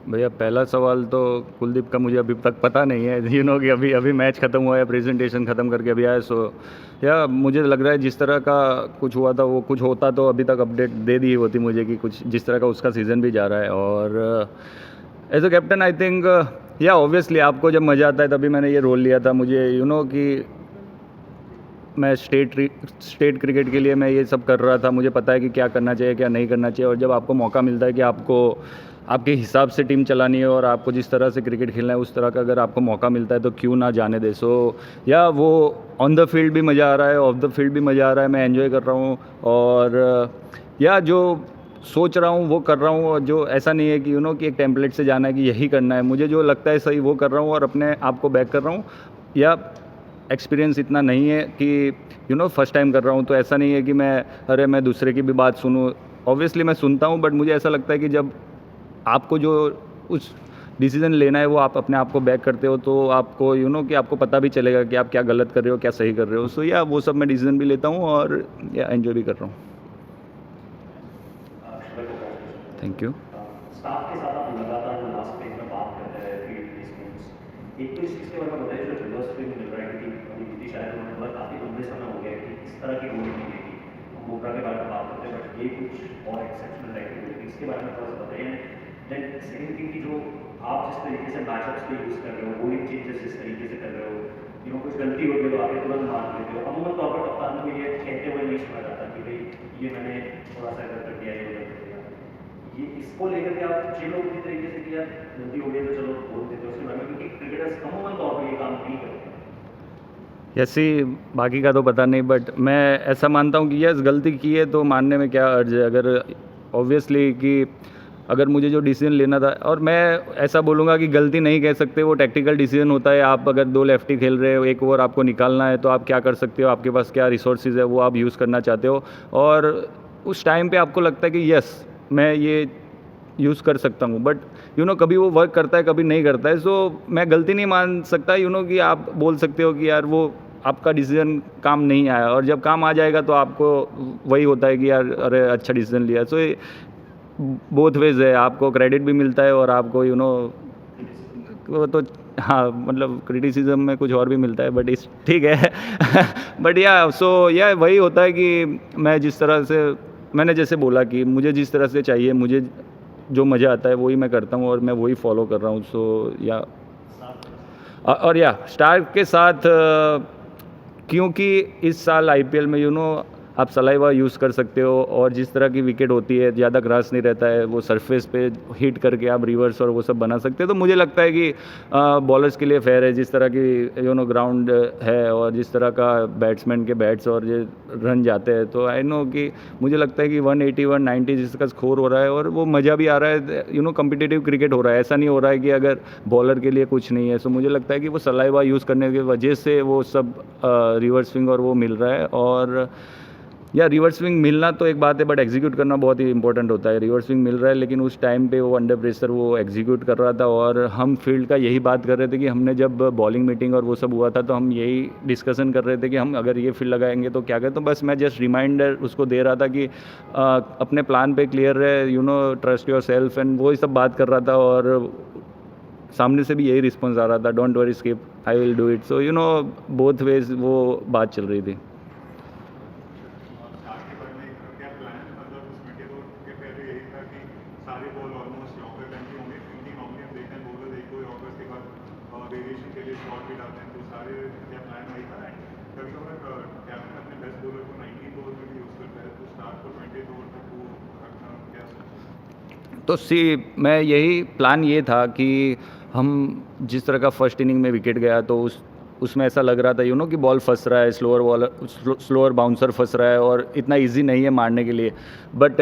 भैया पहला सवाल तो कुलदीप का मुझे अभी तक पता नहीं है कि अभी अभी मैच ख़त्म हुआ है, प्रेजेंटेशन ख़त्म करके अभी आया। सो या मुझे लग रहा है जिस तरह का कुछ हुआ था वो कुछ होता तो अभी तक अपडेट दे दी होती मुझे कि कुछ जिस तरह का उसका सीज़न भी जा रहा है। और as a captain I think या ऑब्वियसली आपको जब मज़ा आता है तभी मैंने ये रोल लिया था। मुझे कि मैं स्टेट क्रिकेट के लिए मैं ये सब कर रहा था, मुझे पता है कि क्या करना चाहिए क्या नहीं करना चाहिए। और जब आपको मौका मिलता है कि आपको आपके हिसाब से टीम चलानी है और आपको जिस तरह से क्रिकेट खेलना है उस तरह का अगर आपको मौका मिलता है तो क्यों ना जाने दे। सो या वो ऑन द फील्ड भी मज़ा आ रहा है, ऑफ द फील्ड भी मज़ा आ रहा है, मैं एंजॉय कर रहा हूँ। और या जो सोच रहा हूँ वो कर रहा हूँ, और जो ऐसा नहीं है कि कि एक टेम्पलेट से जाना है कि यही करना है। मुझे जो लगता है सही वो कर रहा हूँ और अपने आप को बैक कर रहा हूँ। या एक्सपीरियंस इतना नहीं है कि फर्स्ट टाइम कर रहा हूँ, तो ऐसा नहीं है कि मैं दूसरे की भी बात सुनूँ। ऑब्वियसली मैं सुनता हूँ, बट मुझे ऐसा लगता है कि जब आपको जो उस डिसीज़न लेना है वो आप अपने आप को बैक करते हो तो आपको कि आपको पता भी चलेगा कि आप क्या गलत कर रहे हो क्या सही कर रहे हो। सो या वो सब मैं डिसीज़न भी लेता हूँ और या एंजॉय भी कर रहा हूँ। Thank you. स्टाफ के साथ आप लगातार जो लास्ट पेज में बात करते हैं फील्ड प्लेसमेंट्स, एक तो इस चीज़ के बारे में बताइए जो रिवर्स स्विंग मिल रहा है कि अभी बीती शायद उन्होंने बोला काफ़ी लंबे समय हो गया कि इस तरह की रोल मिलेगी। हम बुमराह के बारे में बात करते हैं बट ये कुछ और एक्सेप्शनल एक्टिविटी इसके बारे में थोड़ा सा बताइए। देन सेकंड थिंग कि जो आप जिस तरीके से मैचअप्स के यूज़ कर रहे हो, बोलिंग चेंजेस जिस तरीके से कर रहे हो, कुछ गलती होती है तो आप तुरंत मान लेते हो। अमूमन तौर पर कप्तान को ये कहते हुए नहीं सुना जाता कि भाई ये मैंने थोड़ा सा गलत कर दिया, ये गलत कर दिया। ये इसको लेकर के आप चिल की तरीके से किया गलती हो गई तो चलो बोल देते हो उसके बारे में, क्योंकि क्रिकेटर्स अमूमन तौर पर ये काम नहीं करते। ऐसी बाकी का तो पता नहीं, बट मैं ऐसा मानता हूँ कि यस गलती की है तो मानने में क्या अर्ज है। अगर ऑब्वियसली कि अगर मुझे जो डिसीजन लेना था, और मैं ऐसा बोलूँगा कि गलती नहीं कह सकते, वो टैक्टिकल डिसीजन होता है। आप अगर दो लेफ्टी खेल रहे हो, एक ओवर आपको निकालना है तो आप क्या कर सकते हो, आपके पास क्या रिसोर्सेज है वो आप यूज़ करना चाहते हो। और उस टाइम पे आपको लगता है कि यस मैं ये यूज़ कर सकता हूँ, बट कभी वो वर्क करता है कभी नहीं करता है। सो मैं गलती नहीं मान सकता कि आप बोल सकते हो कि यार वो आपका डिसीजन काम नहीं आया, और जब काम आ जाएगा तो आपको वही होता है कि यार अरे अच्छा डिसीजन लिया। सो बोथ वेज है, आपको क्रेडिट भी मिलता है और आपको वो तो हाँ मतलब क्रिटिसिज्म में कुछ और भी मिलता है, बट इस ठीक है बट या वही होता है कि मैं जिस तरह से मैंने जैसे बोला कि मुझे जिस तरह से चाहिए, मुझे जो मज़ा आता है वही मैं करता हूँ और मैं वही फॉलो कर रहा हूँ। सो या और या स्टार के साथ क्योंकि इस साल आईपीएल में आप सलाइवा यूज़ कर सकते हो, और जिस तरह की विकेट होती है ज़्यादा ग्रास नहीं रहता है, वो सरफेस पे हिट करके आप रिवर्स और वो सब बना सकते हैं। तो मुझे लगता है कि बॉलर्स के लिए फेयर है जिस तरह की ग्राउंड है और जिस तरह का बैट्समैन के बैट्स और ये रन जाते हैं। तो आई नो कि मुझे लगता है कि 180 190 जिसका स्कोर हो रहा है और वो मज़ा भी आ रहा है। कम्पिटिटिव क्रिकेट हो रहा है, ऐसा नहीं हो रहा है कि अगर बॉलर के लिए कुछ नहीं है। सो मुझे लगता है कि वो सलाइवा यूज़ करने की वजह से वो सब रिवर्स स्विंग और वो मिल रहा है। और या रिवर्स स्विंग मिलना तो एक बात है, बट एग्जीक्यूट करना बहुत ही इंपॉर्टेंट होता है। रिवर्स स्विंग मिल रहा है लेकिन उस टाइम पे वो अंडर प्रेशर वो एग्जीक्यूट कर रहा था, और हम फील्ड का यही बात कर रहे थे कि हमने जब बॉलिंग मीटिंग और वो सब हुआ था तो हम यही डिस्कशन कर रहे थे कि हम अगर ये फील्ड लगाएंगे तो क्या करें। तो बस मैं जस्ट रिमाइंडर उसको दे रहा था कि अपने प्लान पे क्लियर रहे, ट्रस्ट योर सेल्फ, एंड वो ही सब बात कर रहा था। और सामने से भी यही रिस्पॉन्स आ रहा था, don't worry skip, I will do it. So both ways वो बात चल रही थी। तो मैं यही प्लान ये था कि हम जिस तरह का फर्स्ट इनिंग में विकेट गया तो उसमें ऐसा लग रहा था कि बॉल फंस रहा है, स्लोअर बाउंसर फंस रहा है और इतना इजी नहीं है मारने के लिए। बट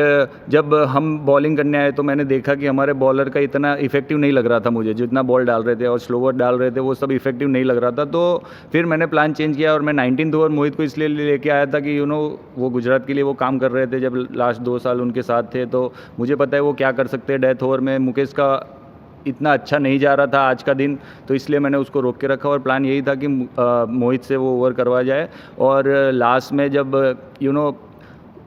जब हम बॉलिंग करने आए तो मैंने देखा कि हमारे बॉलर का इतना इफेक्टिव नहीं लग रहा था मुझे, जितना बॉल डाल रहे थे और स्लोअर डाल रहे थे वो सब इफेक्टिव नहीं लग रहा था। तो फिर मैंने प्लान चेंज किया और मैं 19th ओवर मोहित को इसलिए लेके आया था कि वो गुजरात के लिए वो काम कर रहे थे जब लास्ट 2 साल उनके साथ थे, तो मुझे पता है वो क्या कर सकते हैं डेथ ओवर में। मुकेश का इतना अच्छा नहीं जा रहा था आज का दिन, तो इसलिए मैंने उसको रोक के रखा और प्लान यही था कि मोहित से वो ओवर करवा जाए। और लास्ट में जब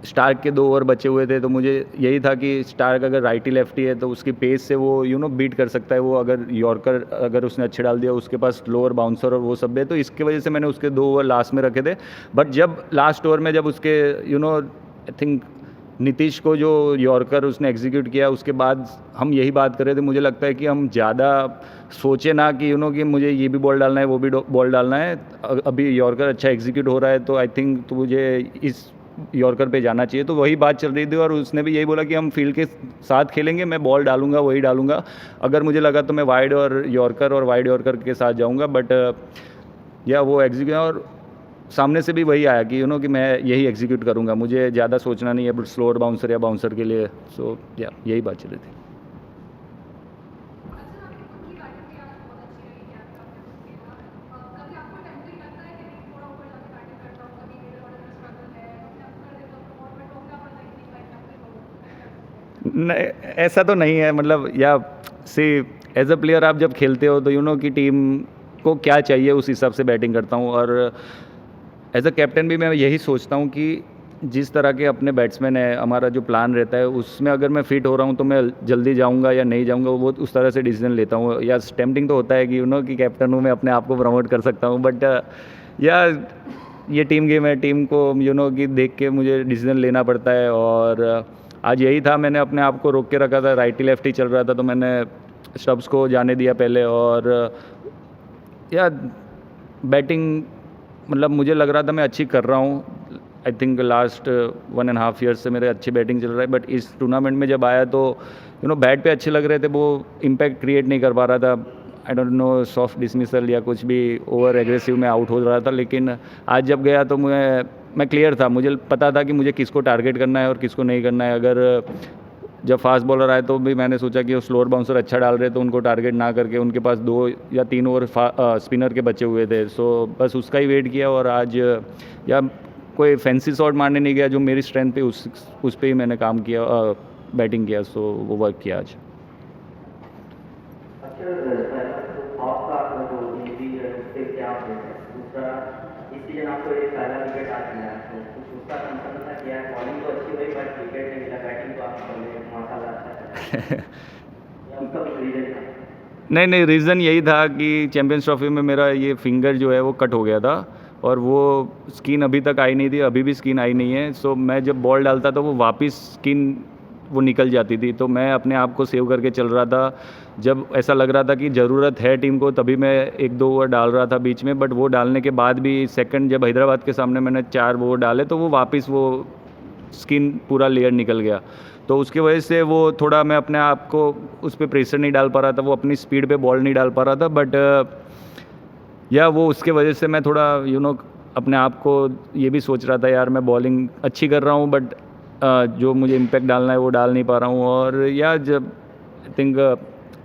स्टार्क के 2 ओवर बचे हुए थे, तो मुझे यही था कि स्टार्क अगर राइटी लेफ्टी है तो उसकी पेस से वो बीट कर सकता है। वो अगर यॉर्कर अगर उसने अच्छे डाल दिया, उसके पास स्लोअर बाउंसर और वो सब है, तो इसकी वजह से मैंने उसके 2 ओवर लास्ट में रखे थे। बट जब लास्ट ओवर में जब उसके आई थिंक नीतीश को जो यॉर्कर उसने एग्जीक्यूट किया, उसके बाद हम यही बात कर रहे थे, मुझे लगता है कि हम ज़्यादा सोचे ना कि कि मुझे ये भी बॉल डालना है, वो भी बॉल डालना है। अभी यॉर्कर अच्छा एग्जीक्यूट हो रहा है, तो आई थिंक तो मुझे इस यॉर्कर पे जाना चाहिए। तो वही बात चल रही थी और उसने भी यही बोला कि हम फील्ड के साथ खेलेंगे, मैं बॉल डालूंगा वही डालूंगा। अगर मुझे लगा तो मैं वाइड और वाइड यॉर्कर के साथ जाऊंगा। बट या वो एग्जीक्यूट, और सामने से भी वही आया कि कि मैं यही एग्जीक्यूट करूंगा, मुझे ज़्यादा सोचना नहीं है बट स्लोअर बाउंसर या बाउंसर के लिए। सो या यही बात चल रही थी। नहीं, ऐसा तो नहीं है, मतलब या सी एज अ प्लेयर आप जब खेलते हो तो कि टीम को क्या चाहिए उस हिसाब से बैटिंग करता हूँ। और एज अ कैप्टन भी मैं यही सोचता हूँ कि जिस तरह के अपने बैट्समैन है, हमारा जो प्लान रहता है उसमें अगर मैं फिट हो रहा हूँ तो मैं जल्दी जाऊँगा या नहीं जाऊँगा, वो उस तरह से डिसीजन लेता हूँ। या टेम्पटिंग तो होता है कि कि कैप्टन हूँ, मैं अपने आप को प्रमोट कर सकता हूँ, बट या ये टीम गेम है, टीम को कि देख के मुझे डिसीजन लेना पड़ता है। और आज यही था, मैंने अपने आप को रोक के रखा था, राइटी लेफ्टी चल रहा था तो मैंने स्टब्स को जाने दिया पहले। और या बैटिंग मतलब मुझे लग रहा था मैं अच्छी कर रहा हूँ। आई थिंक लास्ट 1.5 ईयर्स से मेरे अच्छी बैटिंग चल रहा है। बट इस टूर्नामेंट में जब आया तो बैट पे अच्छे लग रहे थे, वो इम्पैक्ट क्रिएट नहीं कर पा रहा था। I don't know, soft dismissal या कुछ भी, ओवर एग्रेसिव में आउट हो रहा था। लेकिन आज जब गया तो मैं क्लियर था, मुझे पता था कि मुझे किसको टारगेट करना है और किसको नहीं करना है। अगर जब फास्ट बॉलर आए तो भी मैंने सोचा कि वो स्लोअर बाउंसर अच्छा डाल रहे तो उनको टारगेट ना करके, उनके पास 2 या 3 ओवर स्पिनर के बचे हुए थे, सो बस उसका ही वेट किया। और आज या कोई फैंसी शॉट मारने नहीं गया, जो मेरी स्ट्रेंथ पे उस पे ही मैंने काम किया, बैटिंग किया, सो वो वर्क किया आज। नहीं नहीं, रीज़न यही था कि चैम्पियंस ट्रॉफी में मेरा ये फिंगर जो है वो कट हो गया था और वो स्किन अभी तक आई नहीं थी, अभी भी स्किन आई नहीं है। सो मैं जब बॉल डालता था वो वापस स्किन वो निकल जाती थी, तो मैं अपने आप को सेव करके चल रहा था। जब ऐसा लग रहा था कि ज़रूरत है टीम को, तभी मैं 1-2 ओवर डाल रहा था बीच में। बट वो डालने के बाद भी सेकंड जब हैदराबाद के सामने मैंने 4 ओवर डाले तो वो वापस वो स्किन पूरा लेयर निकल गया। तो उसकी वजह से वो थोड़ा मैं अपने आप को उस पर प्रेशर नहीं डाल पा रहा था, वो अपनी स्पीड पे बॉल नहीं डाल पा रहा था। बट या वो उसके वजह से मैं थोड़ा अपने आप को ये भी सोच रहा था, यार मैं बॉलिंग अच्छी कर रहा हूँ बट जो मुझे इम्पैक्ट डालना है वो डाल नहीं पा रहा हूँ। और या जब आई थिंक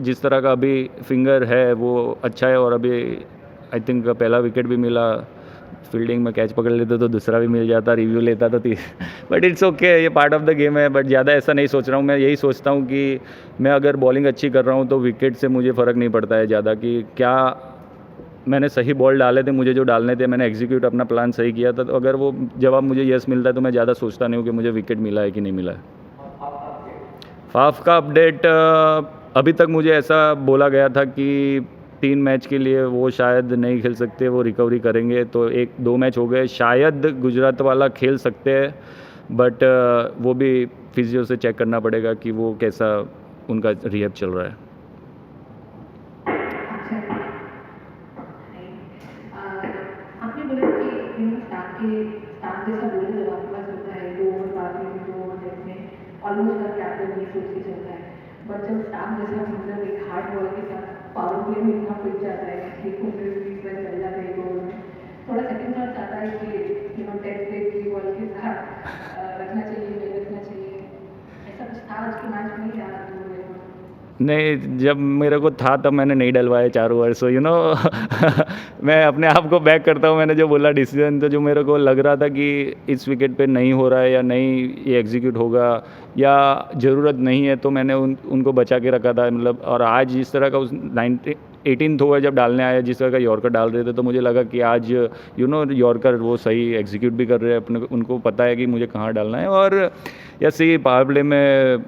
जिस तरह का अभी फिंगर है वो अच्छा है, और अभी आई थिंक पहला विकेट भी मिला, फील्डिंग में कैच पकड़ लेते तो दूसरा भी मिल जाता, रिव्यू लेता तो बट इट्स ओके, ये पार्ट ऑफ द गेम है। बट ज़्यादा ऐसा नहीं सोच रहा हूँ, मैं यही सोचता हूँ कि मैं अगर बॉलिंग अच्छी कर रहा हूँ तो विकेट से मुझे फ़र्क नहीं पड़ता है ज़्यादा, कि क्या मैंने सही बॉल डाले थे, मुझे जो डालने थे मैंने एग्जीक्यूट अपना प्लान सही किया था। तो अगर वो जवाब मुझे यस मिलता है तो मैं ज़्यादा सोचता नहीं हूँ कि मुझे विकेट मिला है कि नहीं मिला है। फाफ का अपडेट, अभी तक मुझे ऐसा बोला गया था कि 3 मैच के लिए वो शायद नहीं खेल सकते, वो रिकवरी करेंगे। तो 1-2 मैच हो गए, शायद गुजरात वाला खेल सकते हैं, बट वो भी फिजियो से चेक करना पड़ेगा कि वो कैसा उनका रिहैब चल रहा है। आपने बोला कि स्टार्ट जैसा बोले जब आपके पास होता है 2 ओवर बाद में 2 ओवर डेथ में ऑलमोस्ट हर कैप्टन ये सोच के चलता है। बट जब स्टार्ट जैसा मतलब एक हार्ड बॉल के साथ पावर प्ले में इतना पिच जाता है कि 120 रन चल जाते हैं 1 ओवर में, थोड़ा सेकंड थॉट आता है कि टेस्ट पे की बॉल के साथ रखना चाहिए, नहीं रखना चाहिए, ऐसा कुछ था आज के मैच में या नहीं, जब मेरे को था तब मैंने नहीं डलवाए 4 ओवर, सो मैं अपने आप को बैक करता हूँ। मैंने जो बोला डिसीजन, तो जो मेरे को लग रहा था कि इस विकेट पे नहीं हो रहा है या नहीं ये एग्जीक्यूट होगा या ज़रूरत नहीं है, तो मैंने उनको बचा के रखा था। मतलब और आज जिस तरह का उस 18th ओवर जब डालने आया, जिस तरह का यॉर्कर डाल रहे थे, तो मुझे लगा कि आज यॉर्कर वो सही एग्जीक्यूट भी कर रहे हैं, अपने उनको पता है कि मुझे कहाँ डालना है। और ऐसे ही पावर प्ले में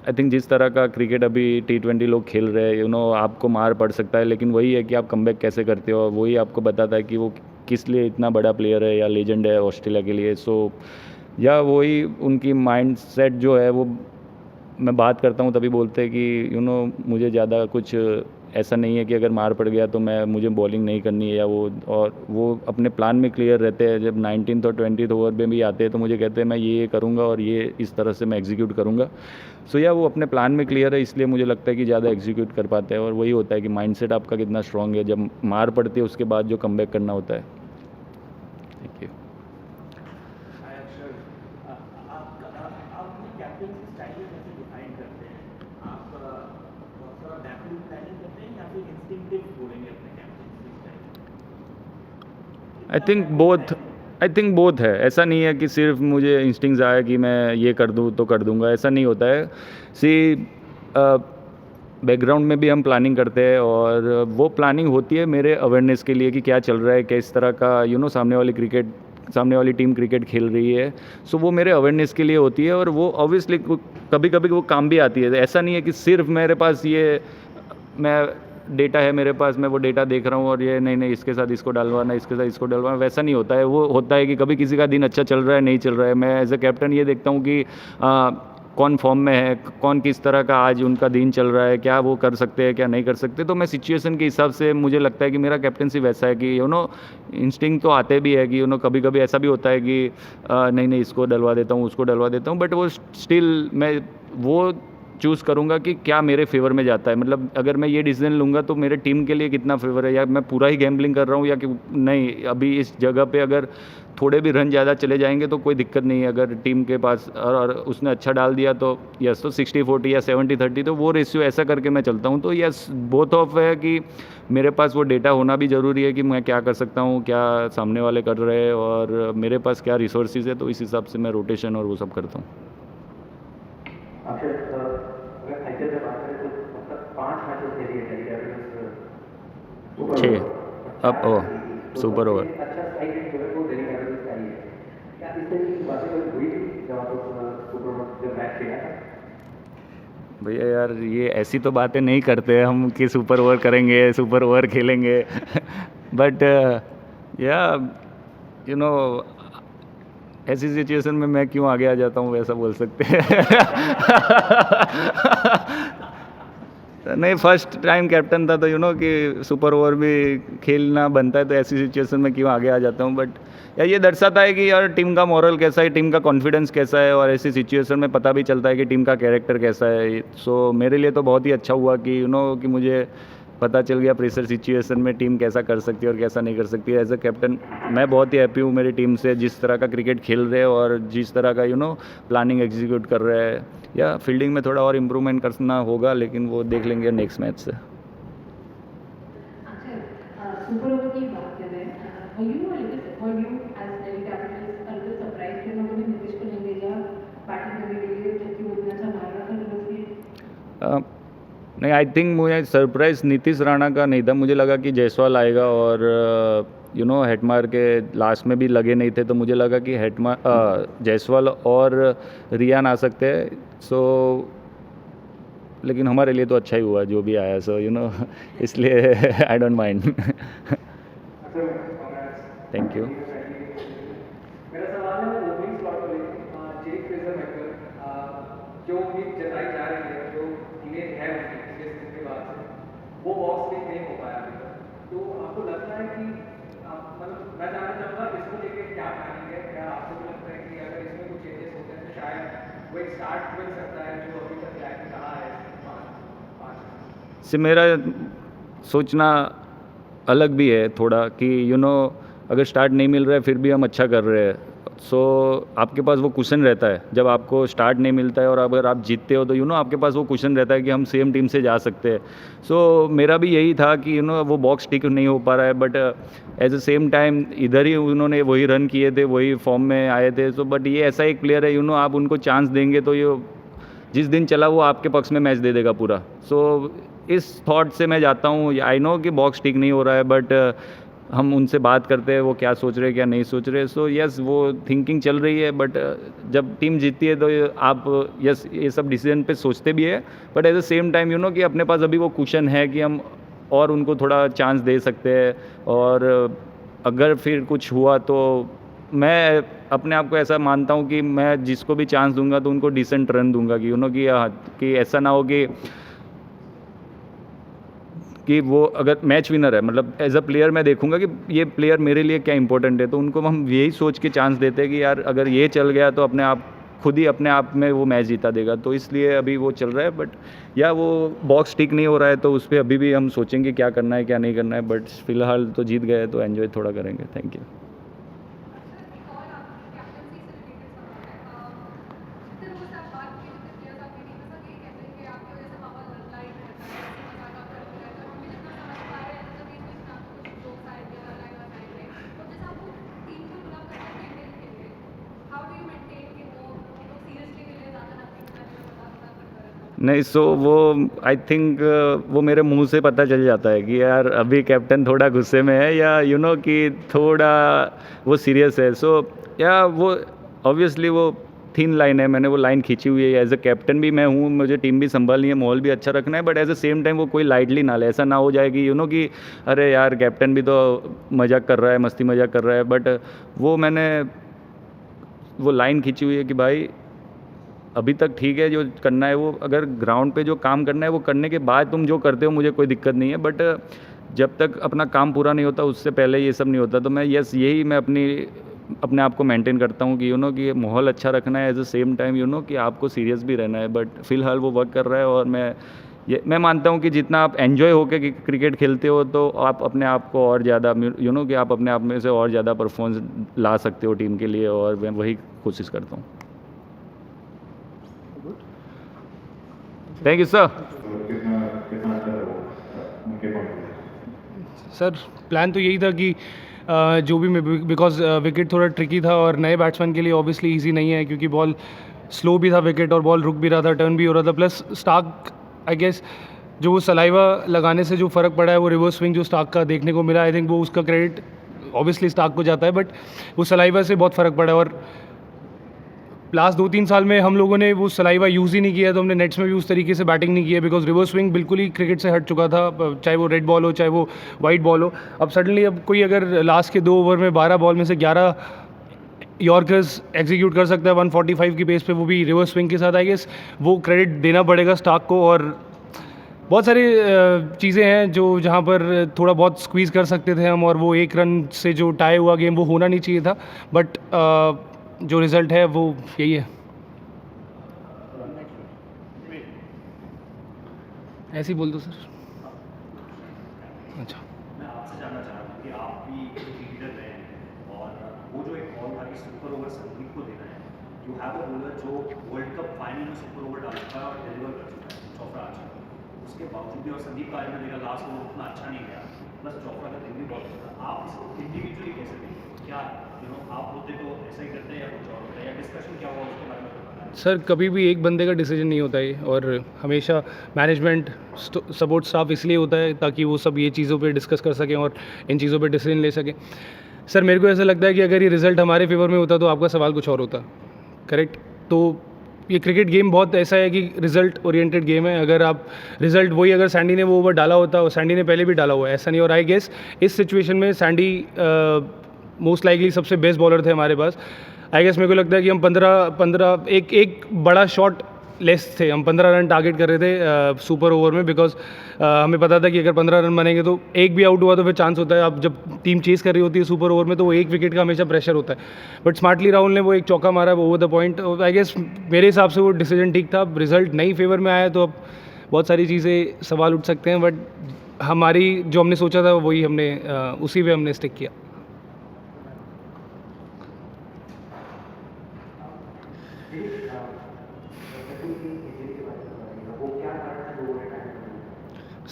आई थिंक जिस तरह का क्रिकेट अभी T20 लोग खेल रहे हैं, आपको मार पड़ सकता है, लेकिन वही है कि आप कमबैक कैसे करते हो, वही आपको बताता है कि वो किस लिए इतना बड़ा प्लेयर है या लेजेंड है ऑस्ट्रेलिया के लिए। सो या वही उनकी माइंड सेट जो है, वो मैं बात करता हूँ तभी बोलते हैं कि मुझे ज़्यादा कुछ ऐसा नहीं है कि अगर मार पड़ गया तो मुझे बॉलिंग नहीं करनी है या वो अपने प्लान में क्लियर रहते हैं। जब 19th और 20th ओवर में भी आते हैं तो मुझे कहते हैं मैं ये करूँगा और ये इस तरह से मैं एग्जीक्यूट करूँगा। सो या वो अपने प्लान में क्लियर है, इसलिए मुझे लगता है कि ज़्यादा एग्जीक्यूट कर पाते हैं। और वही होता है कि माइंडसेट आपका कितना स्ट्रांग है, जब मार पड़ती है उसके बाद जो कमबैक करना होता है। Thank you. I think both है। ऐसा नहीं है कि सिर्फ मुझे इंस्टिंक्ट्स आया कि मैं ये कर दूँ तो कर दूँगा, ऐसा नहीं होता है। बैकग्राउंड में भी हम प्लानिंग करते हैं और वो प्लानिंग होती है मेरे अवेयरनेस के लिए कि क्या चल रहा है, किस तरह का सामने वाली टीम क्रिकेट खेल रही है। सो वो मेरे अवेयरनेस के लिए होती है और वो ऑब्वियसली कभी कभी वो काम भी आती है। ऐसा नहीं है कि सिर्फ मेरे पास मैं डेटा है मेरे पास, मैं वो डेटा देख रहा हूँ और ये नहीं इसके साथ इसको डलवाना, इसके साथ इसको डलवाना, वैसा नहीं होता है। वो होता है कि कभी किसी का दिन अच्छा चल रहा है, नहीं चल रहा है, मैं एज ए कैप्टन ये देखता हूँ कि कौन फॉर्म में है, कौन किस तरह का आज उनका दिन चल रहा है, क्या वो कर सकते हैं क्या नहीं कर सकते। तो मैं सिचुएशन के हिसाब से मुझे लगता है कि मेरा कैप्टनसी वैसा है कि इंस्टिंक्ट तो आते भी है कि कभी कभी ऐसा भी होता है कि नहीं इसको डलवा देता हूँ, उसको डलवा देता हूँ, बट वो स्टिल मैं वो चूज़ करूँगा कि क्या मेरे फेवर में जाता है। मतलब अगर मैं ये डिसीजन लूँगा तो मेरे टीम के लिए कितना फेवर है, या मैं पूरा ही गैम्बलिंग कर रहा हूँ, या कि नहीं अभी इस जगह पे अगर थोड़े भी रन ज़्यादा चले जाएंगे तो कोई दिक्कत नहीं है अगर टीम के पास, और उसने अच्छा डाल दिया तो यस, तो 60-40 या 70-30, तो वो रेशियो ऐसा करके मैं चलता हूँ। तो यस, बोथ ऑफ है कि मेरे पास वो डेटा होना भी ज़रूरी है कि मैं क्या कर सकता हूँ, क्या सामने वाले कर रहे हैं, और मेरे पास क्या रिसोर्सेज है, तो इस हिसाब से मैं रोटेशन और वो सब करता हूँ। अगर आईपीएल में बात करें तो मतलब 5 मैचेस खेली है दिल्ली कैपिटल्स, 6 अब सुपर ओवर। अच्छा स्ट्राइक रेट जो है वो दिल्ली कैपिटल्स का ही है। क्या इस तरह की बातें कभी हुई थी जब आप सुपर ओवर जब मैच खेला था? भैया यार, ये ऐसी तो बातें नहीं करते हम कि सुपर ओवर करेंगे, सुपर ओवर खेलेंगे बट या ऐसी सिचुएशन में मैं क्यों आगे आ जाता हूँ, वैसा बोल सकते हैं नहीं, फर्स्ट टाइम कैप्टन था तो कि सुपर ओवर भी खेलना बनता है, तो ऐसी सिचुएशन में क्यों आगे आ जाता हूँ। बट यार ये दर्शाता है कि यार टीम का मॉरल कैसा है, टीम का कॉन्फिडेंस कैसा है, और ऐसी सिचुएशन में पता भी चलता है कि टीम का कैरेक्टर कैसा है। सो मेरे लिए तो बहुत ही अच्छा हुआ कि कि मुझे पता चल गया प्रेशर सिचुएशन में टीम कैसा कर सकती है और कैसा नहीं कर सकती है। एज अ कैप्टन मैं बहुत ही हैप्पी हूँ मेरी टीम से, जिस तरह का क्रिकेट खेल रहे हैं और जिस तरह का प्लानिंग एग्जीक्यूट कर रहे हैं। या फील्डिंग में थोड़ा और इम्प्रूवमेंट करना होगा, लेकिन वो देख लेंगे नेक्स्ट मैच से। सुपर ओवर की बात कर रहे हैं, you as Delhi Capitals a little surprise थे लोगों ने नीतीश को नहीं भेजा बैटिंग करने के लिए, जबकि वो इतना अच्छा मार रहा था। नहीं, आई थिंक मुझे सरप्राइज नीतीश राणा का नहीं था, मुझे लगा कि जायसवाल आएगा, और हेटमायर के लास्ट में भी लगे नहीं थे, तो मुझे लगा कि जायसवाल और रियान आ सकते हैं। सो लेकिन हमारे लिए तो अच्छा ही हुआ जो भी आया, सो इसलिए I don't mind. Thank you. मेरा सवाल है ओपनिंग स्लॉट को लेकर। जेक फ्रेजर मैकल जो उम्मीद जताई जा रही है, जो इमेज है उसकी के बाद से, वो बॉक्स में नहीं हो पाया अभी तक। तो आपको लगता है कि मतलब मैं जानना चाहूँगा इसको लेकर क्या प्लानिंग है? क्या आपको भी लगता है कि अगर इसमें कुछ चेंजेस होते हैं तो शायद वो एक स्टार्ट मिल सकता है जो अभी तक लैक रहा है पाँच से? मेरा सोचना अलग भी है थोड़ा कि अगर स्टार्ट नहीं मिल रहा है फिर भी हम अच्छा कर रहे हैं, सो आपके पास वो कुशन रहता है जब आपको स्टार्ट नहीं मिलता है, और अगर आप जीतते हो तो आपके पास वो कुशन रहता है कि हम सेम टीम से जा सकते हैं। सो मेरा भी यही था कि वो बॉक्स टिक नहीं हो पा रहा है, but at the same time इधर ही उन्होंने वही रन किए थे, वही फॉर्म में आए थे। सो बट ये ऐसा एक प्लेयर है आप उनको चांस देंगे तो ये जिस दिन चला वो आपके पक्ष में मैच दे देगा पूरा। सो इस थॉट से मैं जाता हूँ। आई नो कि बॉक्स टिक नहीं हो रहा है, बट हम उनसे बात करते हैं वो क्या सोच रहे हैं क्या नहीं सोच रहे। सो यस वो थिंकिंग चल रही है, बट जब टीम जीतती है तो आप यस ये सब डिसीजन पे सोचते भी है, but at the same time कि अपने पास अभी वो कुशन है कि हम और उनको थोड़ा चांस दे सकते हैं। और अगर फिर कुछ हुआ तो मैं अपने आप को ऐसा मानता हूँ कि मैं जिसको भी चांस दूंगा तो उनको डिसेंट रन दूंगा कि कि ऐसा ना हो कि वो अगर मैच विनर है, मतलब एज अ प्लेयर मैं देखूंगा कि ये प्लेयर मेरे लिए क्या इंपॉर्टेंट है, तो उनको हम यही सोच के चांस देते हैं कि यार अगर ये चल गया तो खुद ही अपने आप में वो मैच जीता देगा। तो इसलिए अभी वो चल रहा है, बट या वो बॉक्स टिक नहीं हो रहा है तो उस पर अभी भी हम सोचेंगे क्या करना है क्या नहीं करना है, बट फिलहाल तो जीत गए तो एंजॉय थोड़ा करेंगे। Thank you. नहीं, सो वो आई थिंक वो मेरे मुंह से पता चल जाता है कि यार अभी कैप्टन थोड़ा गुस्से में है या कि थोड़ा वो सीरियस है। सो या वो ऑब्वियसली वो थिन लाइन है, मैंने वो लाइन खींची हुई है। एज अ कैप्टन भी मैं हूँ, मुझे टीम भी संभालनी है, माहौल भी अच्छा रखना है, but as a same time वो कोई लाइटली ना ले। ऐसा ना हो जाए कि कि अरे यार कैप्टन भी तो मजाक कर रहा है, मस्ती मजाक कर रहा है। बट वो मैंने वो लाइन खींची हुई है कि भाई अभी तक ठीक है, जो करना है वो अगर ग्राउंड पे जो काम करना है वो करने के बाद तुम जो करते हो मुझे कोई दिक्कत नहीं है, बट जब तक अपना काम पूरा नहीं होता उससे पहले ये सब नहीं होता। तो मैं यही मैं अपने आप को मेंटेन करता हूँ कि कि माहौल अच्छा रखना है, एज अ सेम टाइम कि आपको सीरियस भी रहना है। बट फिलहाल वो वर्क कर रहा है, और मैं मानता हूँ कि जितना आप एंजॉय होकर क्रिकेट खेलते हो तो आप अपने आप को और ज़्यादा कि आप अपने आप में से और ज़्यादा परफॉर्मेंस ला सकते हो टीम के लिए, और मैं वही कोशिश करता हूँ। Thank you sir. Sir plan तो यही था कि जो भी बिकॉज विकेट थोड़ा ट्रिकी था और नए बैट्समैन के लिए ऑब्वियसली इजी नहीं है, क्योंकि बॉल स्लो भी था विकेट और बॉल रुक भी रहा था, टर्न भी हो रहा था। प्लस स्टार्क आई गेस जो वो सलाइवा लगाने से जो फ़र्क पड़ा है, वो रिवर्स स्विंग जो स्टार्क का देखने को मिला, आई थिंक वो उसका क्रेडिट ऑब्वियसली स्टार्क को जाता है, बट वो सलाइवा से बहुत फ़र्क पड़ा है। और लास्ट 2-3 साल में हम लोगों ने वो सलाइवा यूज़ ही नहीं किया, तो हमने नेट्स में भी उस तरीके से बैटिंग नहीं की है, बिकॉज रिवर्स स्विंग बिल्कुल ही क्रिकेट से हट चुका था, चाहे वो रेड बॉल हो चाहे वो वाइट बॉल हो। अब सडनली अब कोई अगर लास्ट के 2 ओवर में 12 बॉल में से 11 यॉर्कर्स एग्जीक्यूट कर सकता है 145 की पेस पे, वो भी रिवर्स स्विंग के साथ, आई गेस वो क्रेडिट देना पड़ेगा स्टार्क को। और बहुत सारी चीज़ें हैं जो जहाँ पर थोड़ा बहुत स्क्वीज़ कर सकते थे हम, और वो 1 रन से जो टाई हुआ गेम वो होना नहीं चाहिए था, बट जो रिज़ल्ट है वो यही है। ऐसे ही बोल दो सर। अच्छा, मैं आपसे जानना चाह रहा हूँ कि आप भी एक लीडर रहे हैं, और वो जो एक कॉल था कि सुपर ओवर संदीप को देना है, यू हैव अ बॉलर जो वर्ल्ड कप फाइनल में सुपर ओवर डाल चुका है और डिलीवर कर चुका है, चोपड़ा आ चुका है। उसके बावजूद भी, और संदीप का मैंने देखा लास्ट ओवर उतना अच्छा नहीं गया, प्लस चोपड़ा का दिन भी बहुत अच्छा था। आप इसको इंडिविजुअली कैसे देखें? क्या आप होते तो ऐसा ही करते हैं या कुछ और होता है, या डिस्कशन क्या हुआ उसके बारे में बताएं। सर कभी भी एक बंदे का डिसीजन नहीं होता है, और हमेशा मैनेजमेंट सपोर्ट स्टाफ इसलिए होता है ताकि वो सब ये चीज़ों पे डिस्कस कर सकें और इन चीज़ों पे डिसीजन ले सकें। सर मेरे को ऐसा लगता है कि अगर ये रिज़ल्ट हमारे फेवर में होता तो आपका सवाल कुछ और होता, करेक्ट? तो ये क्रिकेट गेम बहुत ऐसा है कि रिज़ल्ट ओरिएंटेड गेम है। अगर आप रिज़ल्ट वही, अगर सैंडी ने वो ओवर डाला होता, और सैंडी ने पहले भी डाला हुआ है, ऐसा नहीं। और आई गेस इस सिचुएशन में सैंडी मोस्ट लाइकली सबसे बेस्ट बॉलर थे हमारे पास। आई गेस मेरे को लगता है कि हम 15 एक बड़ा शॉट लेस थे, हम 15 रन टारगेट कर रहे थे सुपर ओवर में, बिकॉज हमें पता था कि अगर 15 रन बनेंगे तो एक भी आउट हुआ तो फिर चांस होता है। अब जब टीम चेस कर रही होती है सुपर ओवर में तो वो एक विकेट का हमेशा प्रेशर होता है, बट स्मार्टली राहुल ने वो एक चौका मारा over the point. I guess मेरे हिसाब से वो डिसीजन ठीक था। रिजल्ट नहीं फेवर में आया तो अब बहुत सारी चीज़ें सवाल उठ सकते हैं, बट हमारी जो हमने सोचा था वही हमने उसी पे हमने स्टिक किया।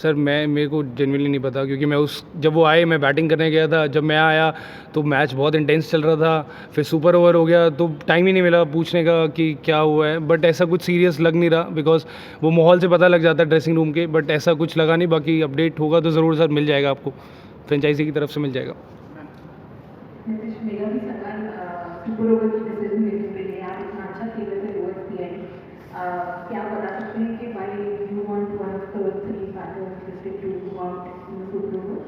सर मेरे को जेन्युइनली नहीं पता, क्योंकि मैं जब वो आए मैं बैटिंग करने गया था, जब मैं आया तो मैच बहुत इंटेंस चल रहा था, फिर सुपर ओवर हो गया तो टाइम ही नहीं मिला पूछने का कि क्या हुआ है। बट ऐसा कुछ सीरियस लग नहीं रहा, बिकॉज वो माहौल से पता लग जाता है ड्रेसिंग रूम के, बट ऐसा कुछ लगा नहीं। बाकी अपडेट होगा तो ज़रूर सर मिल जाएगा आपको, फ्रेंचाइजी की तरफ से मिल जाएगा। नीतीश, मेरा भी सवाल सुपर ओवर की डिसीजन मेकिंग पे है। आप इतना अच्छा खेल रहे थे टुवर्ड्स द एंड, क्या आप बता सकते हैं कि why you want one of the 3 batters listed to out in the super over?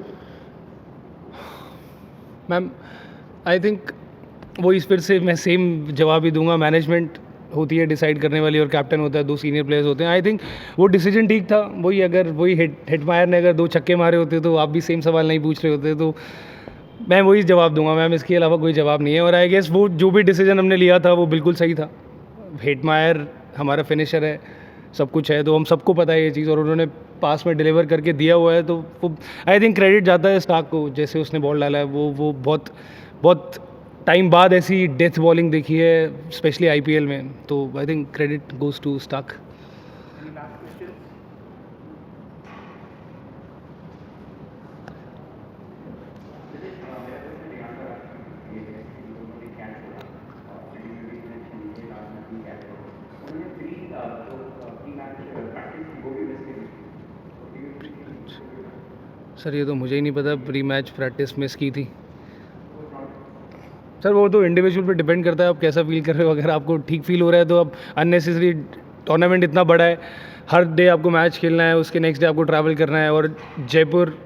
Ma'am I think वो इस फिर से मैं सेम जवाब ही दूंगा। मैनेजमेंट होती है डिसाइड करने वाली और कैप्टन होता है, 2 सीनियर प्लेयर्स होते हैं। आई थिंक वो डिसीजन ठीक था। वही हिटमायर ने अगर 2 छक्के मारे होते तो आप भी सेम सवाल नहीं पूछ रहे होते। तो मैं वही जवाब दूंगा मैम, इसके अलावा कोई जवाब नहीं है। और आई गेस वो जो भी डिसीजन हमने लिया था वो बिल्कुल सही था। हिटमायर हमारा फिनिशर है, सब कुछ है, तो हम सबको पता है ये चीज़, और उन्होंने पास में डिलीवर करके दिया हुआ है। तो वो आई थिंक क्रेडिट जाता है स्टार्क को, जैसे उसने बॉल डाला है। वो बहुत टाइम बाद ऐसी डेथ बॉलिंग देखी है, स्पेशली आईपीएल में। तो I think credit goes to Stark. Sir ये तो मुझे ही नहीं पता, प्री मैच प्रैक्टिस मिस की थी। सर वो तो इंडिविजुअल पे डिपेंड करता है आप कैसा फील कर रहे हो। अगर आपको ठीक फील हो रहा है तो आप अननेसेसरी, टूर्नामेंट इतना बड़ा है, हर डे आपको मैच खेलना है, उसके नेक्स्ट डे आपको ट्रैवल करना है, और जयपुर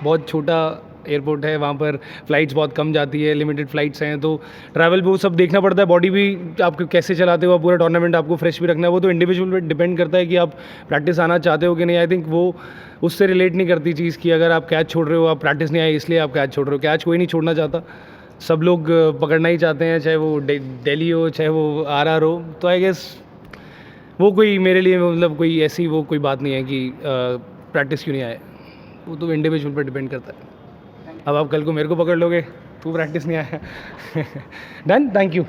बहुत छोटा एयरपोर्ट है, वहाँ पर फ़्लाइट्स बहुत कम जाती है, लिमिटेड फ़्लाइट्स हैं, तो ट्रैवल वो सब देखना पड़ता है। बॉडी भी आप कैसे चलाते हो, पूरा टूर्नामेंट आपको फ्रेश भी रखना है। वो तो इंडिविजुअल पे डिपेंड करता है कि आप प्रैक्टिस आना चाहते हो कि नहीं। आई थिंक वो उससे रिलेट नहीं करती चीज़ कि अगर आप कैच छोड़ रहे हो, आप प्रैक्टिस नहीं आई इसलिए आप कैच छोड़ रहे हो। कैच कोई नहीं छोड़ना चाहता, सब लोग पकड़ना ही चाहते हैं, चाहे वो दिल्ली हो चाहे वो आरआर हो। तो आई गेस वो कोई मेरे लिए मतलब कोई ऐसी वो कोई बात नहीं है कि प्रैक्टिस क्यों नहीं आए। वो तो इंडिविजुअल पर डिपेंड करता है। अब आप कल को मेरे को पकड़ लोगे, तू प्रैक्टिस नहीं आया। Done, thank you.